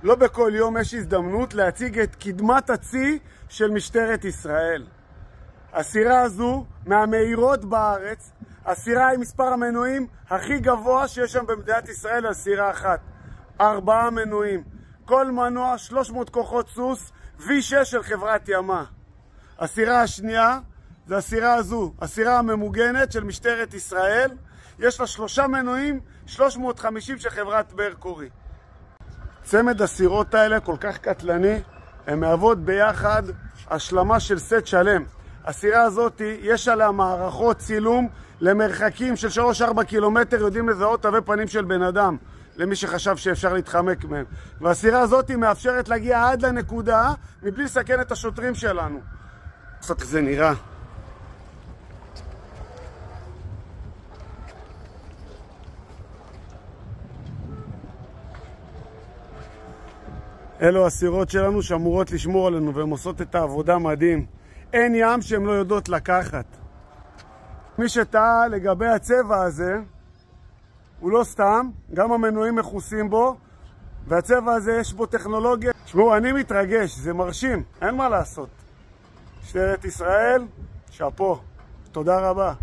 לא בכל יום יש הזדמנות להציג את קדמת הצי של משטרת ישראל. הסירה הזו מהמהירות בארץ, הסירה עם מספר המנועים הכי גבוה שיש שם במדינת ישראל על סירה אחת. 4 מנועים. כל מנוע 300 כוחות סוס, V6 של חברת ימה. הסירה השנייה זה הסירה הזו, הסירה הממוגנת של משטרת ישראל. יש לה 3 מנועים, 350 של חברת ברקורי. צמד הסירות האלה כל כך קטלני, הן מהוות ביחד השלמה של סט שלם. הסירה הזאת יש עליה מערכות צילום למרחקים של 3-4 קילומטר, יודעים לזהות תווי פנים של בן אדם, למי שחשב שאפשר להתחמק מהם. והסירה הזאת מאפשרת להגיע עד לנקודה מבלי לסכן את השוטרים שלנו. קצת זה נראה. אלו הסירות שלנו שאמורות לשמור עלינו והן עושות את העבודה מדהים. אין ים שהן לא יודעות לקחת. מי שטעה לגבי הצבע הזה, הוא לא סתם, גם המנועים מכוסים בו, והצבע הזה יש בו טכנולוגיה. תשמעו, אני מתרגש, זה מרשים, אין מה לעשות. משטרת ישראל, שאפו, תודה רבה.